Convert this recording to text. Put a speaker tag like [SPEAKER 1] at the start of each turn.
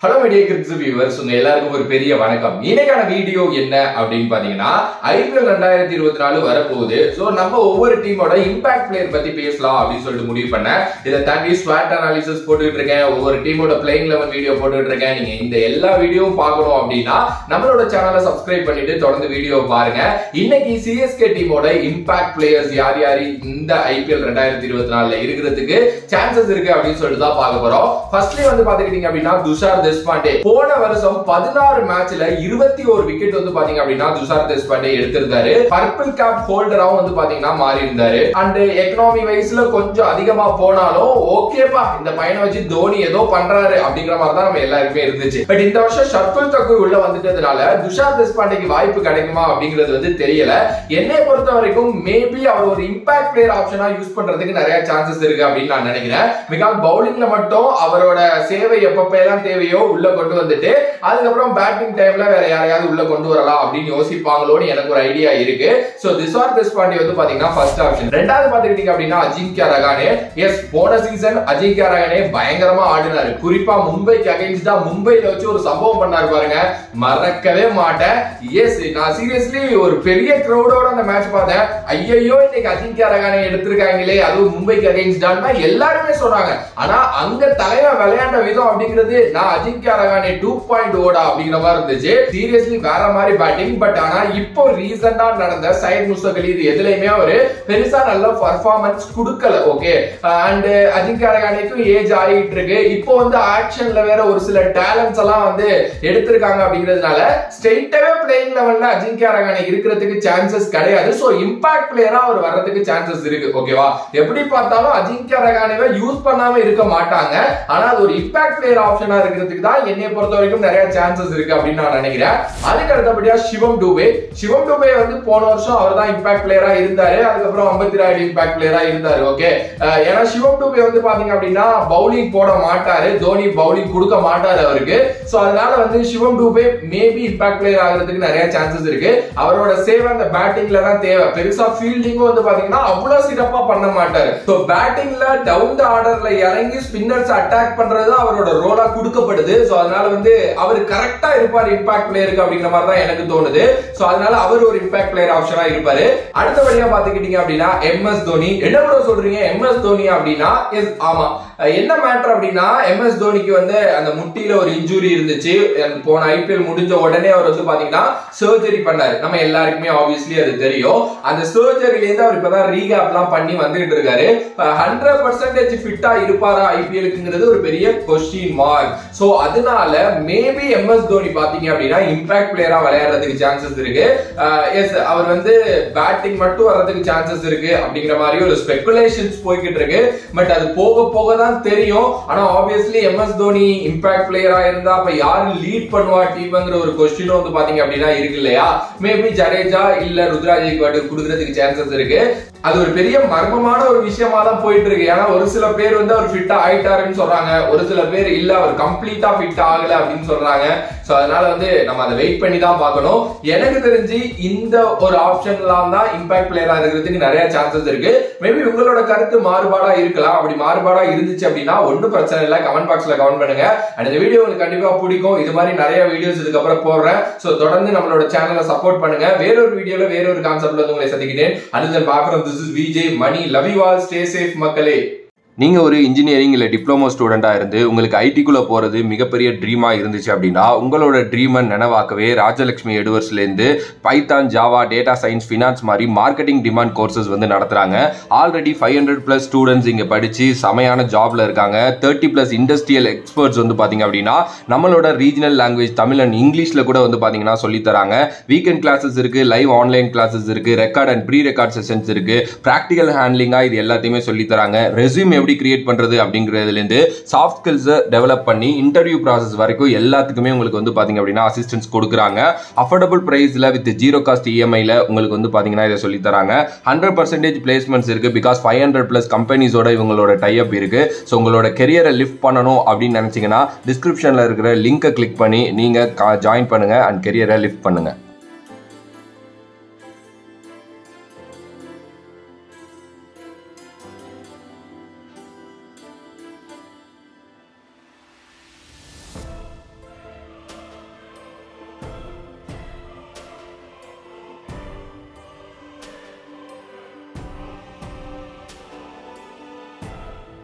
[SPEAKER 1] Hello media critics viewers, உங்க எல்லாருக்கும் ஒரு பெரிய வணக்கம். இன்னைக்கான வீடியோ என்ன அப்படினு பாத்தீங்கன்னா IPL 2024 வரப்போகுது. சோ நம்ம ஒவ்வொரு டீமோட இம்பாக்ட் பிளேயர் பத்தி பேசலாம் அப்படி சொல்லிட்டு முடிவு பண்ணேன். இத தாண்டி ஸ்வாட் அனாலிசிஸ் போட்டுட்டு இருக்கேன். ஒவ்வொரு டீமோட பிளேயிங் 11 வீடியோ போட்டுட்டு இருக்கேன். நீங்க இந்த எல்லா வீடியோவும் பார்க்கணும் அப்படினா நம்மளோட சேனலை சப்ஸ்கிரைப் பண்ணிட்டு தொடர்ந்து வீடியோ பாருங்க. இன்னைக்கு CSK டீமோட இம்பாக்ட் பிளேயர்ஸ் யார் யார் இந்த IPL 2024ல இருக்கிறதுக்கு சான்சஸ் இருக்கு அப்படினு சொல்லிட்டு தான் பார்க்க போறோம். ஃபர்ஸ்ட்லி வந்து பாத்துக்கிட்டீங்க அப்படினா துஷார் தேஷ்பாண்டே போன வருஷம் 16 மேட்ச்ல 21 விக்கெட் வந்து பாத்தீங்க அப்படினா துஷார் தேஷ்பாண்டே எடுத்திருந்தாரு. பர்பிள் கேப் ஹோல்டராவும் வந்து பாத்தீங்கன்னா மாறி இருந்தாரு. அண்ட் எகனாமி வைஸ்ல கொஞ்சம் அதிகமா போனாலும் ஓகேப்பா இந்த பையனை வச்சு தோனி ஏதோ பண்றாரு அப்படிங்கிற மாதிரி தான் நம்ம எல்லாருக்குமே இருந்துச்சு. பட் இந்த வருஷம் ஷர்துல் தக்கூர் உள்ள வந்துட்டதுனால துஷார் தேஷ்பாண்டேக்கு வாய்ப்பு கிடைக்குமா அப்படிங்கிறது வந்து தெரியல. என்னை பொறுத்த வரைக்கும் மேபி அவர் ஒரு இம்பாக்ட் பிளேயர் ஆப்ஷனா யூஸ் பண்றதுக்கு நிறைய சான்சஸ் இருக்கு அப்படின்னு நான் நினைக்கிறேன். பிகாஸ் பவுலிங்ல மட்டும் அவரோட சேவை எப்பப்ப எல்லாம் தேவையோ உள்ள கொண்டு வந்துட்டு அதுக்கப்புறம் பேட்டிங் டைம்ல வேற யாரையாவது உள்ள கொண்டு வரலாம் அப்படின்னு யோசிப்பாங்களோன்னு எனக்கு ஒரு ஐடியா இருக்கு. சோ துஷார் தேஷ்பாண்டே வந்து பாத்தீங்கன்னா ஃபர்ஸ்ட் ஆப்ஷன். ரெண்டாவது பாத்துக்கிட்டீங்க அப்படின்னா அஜிங்கியா ரஹானே. எஸ், போன சீசன் அஜிங்கியா ரஹானே பயங்கரமா ஆடினாரு. குறிப்பா மும்பைக்கு அகைன்ஸ்டா மும்பைல வச்சு ஒரு சம்பவம் பண்ணாரு பாருங்க, மறக்கவே மாட்டேன். எஸ், நான் சீரியஸ்லி ஒரு பெரிய கிரௌடோட அந்த மேட்ச் பார்த்தேன். ஐயோ இன்னைக்கு அஜிங்கியா ரஹானே எடுத்திருக்காங்களே, அதுவும் மும்பைக்கு அகைன்ஸ்டான்னு எல்லாருமே சொன்னாங்க. ஆனா அங்க தலைவன் விளையாண்ட விதம் அப்படிங்கிறது நான் அஜிங்கியா ரஹானே 2.0 அப்படிங்கிற மாதிரி இருந்துச்சு. சீரியஸ்லி வேற மாதிரி பேட்டிங். பட் ஆனா இப்போ ரீசெண்டா நடந்த சையத் முஸ்தக் அலி இது எதுலயுமே ஒரு பெருசா நல்ல பெர்ஃபார்மன்ஸ் கொடுக்கல. ஓகே, அண்ட் அஜிங்கியா ரஹானேக்கும் ஏஜ் ஆகிட்டு இருக்கு. இப்போ வந்து ஆக்ஷன்ல வேற ஒரு சில டேலண்ட்ஸ் எல்லாம் வந்து எடுத்திருக்காங்க அப்படிங்கிறதுனால ஸ்ட்ரெயிட்டாவே பிளேயிங் லெவல்ல அஜிங்கியா ரஹானே இருக்கிறதுக்கு சான்சஸ் கிடையாது. சோ இம்பாக்ட் பிளேயரா அவர் வர்றதுக்கு சான்சஸ் இருக்கு. ஓகேவா, எப்படி பார்த்தாலும் அஜிங்கியா ரஹானேவை யூஸ் பண்ணாம இருக்க மாட்டாங்க. ஆனா அது ஒரு இம்பாக்ட் பிளேயர் ஆப்ஷனா இருக்கிறதுக்கு தான் என்னை பொறுத்த வரைக்கும் நிறைய சான்சஸ் இருக்கு அப்படின்னு நான் நினைக்கிறேன். அதுக்கு அடுத்தபடியா சிவம் டூபே. சிவம் டூபே வந்து போன வருஷம் அவர் தான் இம்பாக்ட் பிளேயரா இருந்தாரு. அதுக்கப்புறம் அம்பத்தி ராயுடு இம்பாக்ட் பிளேயரா இருந்தாரு. ஓகே, ஏன்னா சிவம் டூபே வந்து பாத்தீங்க அப்படின்னா பவுலிங் போட மாட்டாரு, தோனி பவுலிங் கொடுக்க மாட்டாரு அவருக்கு. சோ அதனால வந்து சிவம் டூபே மேபி இம்பாக்ட் பிளேயர் ஆகிறதுக்கு நிறைய சான்சஸ் இருக்கு. அவரோட சேவை அந்த பேட்டிங்ல தான் தேவை. பெருசா ஃபீல்டிங்கும் வந்து பாத்தீங்கன்னா அவ்வளவு சிறப்பா பண்ண மாட்டாரு. சோ பேட்டிங்ல டவுன் தி ஆர்டர்ல இறங்கி ஸ்பின்னர்ஸ் அட்டாக் பண்றது அவரோட ரோலா கொடுக்கப்படுது. சோ அதனால வந்து அவர் கரெக்டா இருப்பார் இம்பாக்ட் பிளேயருக்கு அப்படிங்கிற மாதிரி தான் எனக்கு தோணுது. சோ அதனால அவர் ஒரு இம்பாக்ட் பிளேயர் ஆப்ஷனா இருப்பாரு. அடுத்தபடியா பாத்துக்கிட்டீங்க அப்படின்னா MS தோனி. என்ன ப்ரோ சொல்றீங்க MS தோனி அப்படின்னா? எஸ், ஆமா. என்ன மேட்டர் அப்படின்னா MS தோனிக்கு வந்து அந்த முட்டியில ஒரு இன்ஜுரி இருந்துச்சு. போன IPL முடிஞ்ச உடனே அவர் வந்து பாத்தீங்கன்னா சர்ஜரி பண்ணாரு. நம்ம எல்லாருக்குமே ஆப்வியஸ்லி அது தெரியும். அந்த சர்ஜரியில இருந்து அவர் இப்பதான் ரீகேப் எல்லாம் பண்ணி வந்துட்டு இருக்காரு. 100% ஃபிட்டா இருப்பாரா IPLக்குங்கிறது ஒரு பெரிய கொஸ்டின் மார்க். சோ அதனால மேபி MS தோனி பாத்தீங்க அப்படின்னா இம்பாக்ட் பிளேயரா விளையாடுறதுக்கு சான்சஸ் இருக்கு. எஸ், அவர் வந்து பேட்டிங் மட்டும் வர்றதுக்கு சான்சஸ் இருக்கு அப்படிங்கிற மாதிரி ஒரு ஸ்பெகுலேஷன்ஸ் போய்கிட்டு இருக்கு. பட் அது போக போக தான் தெரியும். ஆனா ஆப்வியஸ்லி MS தோனி இம்பாக்ட் பிளேயரா இருந்தா அப்ப யாரு லீட் பண்ணுவா டீம்ங்கிற ஒரு கொஸ்டினும் வந்து பாத்தீங்க அப்படின்னா இருக்கு இல்லையா? மேபி ஜடேஜா இல்ல ருத்ராஜ் கெய்க்வாட் கொடுக்கறதுக்கு சான்சஸ் இருக்கு. அது ஒரு பெரிய மர்மமான ஒரு விஷயமா தான் போயிட்டு இருக்கு. ஏன்னா ஒரு சில பேர் வந்து அவர் ஃபிட்டா ஆயிட்டாருன்னு சொல்றாங்க, ஒரு சில பேர் இல்ல அவர் கம்ப்ளீட்டா ஃபிட் ஆகல அப்படின்னு சொல்றாங்க. சோ அதனால வந்து நம்ம அதை வெயிட் பண்ணி தான் பார்க்கணும். எனக்கு தெரிஞ்சு இந்த ஒரு ஆப்ஷன்லாம் தான் இம்பாக்ட் பிளேயரா இருக்கிறதுக்கு நிறைய சான்சஸ் இருக்கு. மேபி உங்களோட கருத்து மாறுபாடா இருக்கலாம். அப்படி மாறுபாடா இருந்துச்சு அப்படின்னா ஒன்னும் பிரச்சனை இல்லை, கமெண்ட் பாக்ஸ்ல கமெண்ட் பண்ணுங்க. அண்ட் இந்த வீடியோ உங்களுக்கு கண்டிப்பா பிடிக்கும். இது மாதிரி நிறைய வீடியோஸ் இதுக்கப்புறம் போடுறேன். சோ தொடர்ந்து நம்மளோட சேனலை சப்போர்ட் பண்ணுங்க. வேறொரு வீடியோல வேறொரு கான்செப்ட்ல உங்களை சந்திக்கிறேன். அனிதன் பாக்குறோம். This is VJ Money. Love you all. Stay safe மக்களே.
[SPEAKER 2] நீங்கள் ஒரு இன்ஜினியரிங் இல்லை டிப்ளமோ ஸ்டூடெண்ட்டாக இருந்து உங்களுக்கு ஐடிக்குள்ளே போகிறது மிகப்பெரிய ட்ரீமாக இருந்துச்சு அப்படின்னா உங்களோட ட்ரீமை நினைவாக்கவே ராஜலட்சுமி எட்வர்ட்ஸ்லேருந்து Python, Java, data science, finance மாதிரி மார்க்கெட்டிங் டிமாண்ட் கோர்சஸ் வந்து நடத்துகிறாங்க. ஆல்ரெடி 500+ ஸ்டூடெண்ட்ஸ் இங்கே படித்து செமையான ஜாபில் இருக்காங்க. 30+ இண்டஸ்ட்ரியல் எக்ஸ்பர்ட்ஸ் வந்து பார்த்திங்க அப்படின்னா நம்மளோட ரீஜனல் லாங்குவேஜ் தமிழ் அண்ட் இங்கிலீஷில் கூட வந்து பார்த்திங்கன்னா சொல்லித்தராங்க. வீக்கெண்ட் கிளாஸஸ் இருக்குது, லைவ் ஆன்லைன் கிளாஸஸ் இருக்குது, record and pre record sessions இருக்குது, ப்ராக்டிக்கல் ஹேண்ட்லிங்காக இது எல்லாத்தையுமே சொல்லித்தராங்க. ரெஸ்யூம் எப்படி கிரியேட் பண்றது அப்படிங்கிறதுல இருந்து சாஃப்ட் ஸ்கில்ஸை டெவலப் பண்ணி இன்டர்வியூ ப்ராசஸ் வரைக்கும் எல்லாத்துக்குமே உங்களுக்கு வந்து பாத்தீங்க அப்படின்னா அசிஸ்டன்ஸ் கொடுக்குறாங்க. அஃபோர்டபுள் பிரைஸ்ல வித் 0 காஸ்ட் EMIல உங்களுக்கு வந்து பாத்தீங்கன்னா இதை சொல்லி தராங்க. 100% பிளேஸ்மெண்ட்ஸ் இருக்கு. பிகாஸ் 500+ கம்பெனிஸோட இவங்களோட டைப் இருக்கு. ஸோ உங்களோட கெரியரை லிஃப்ட் பண்ணணும் அப்படின்னு நினைச்சீங்கன்னா டிஸ்கிரிப்ஷன்ல இருக்கிற லிங்கை கிளிக் பண்ணி நீங்க ஜாயின் பண்ணுங்க அண்ட் கெரியரை லிஃப்ட் பண்ணுங்க.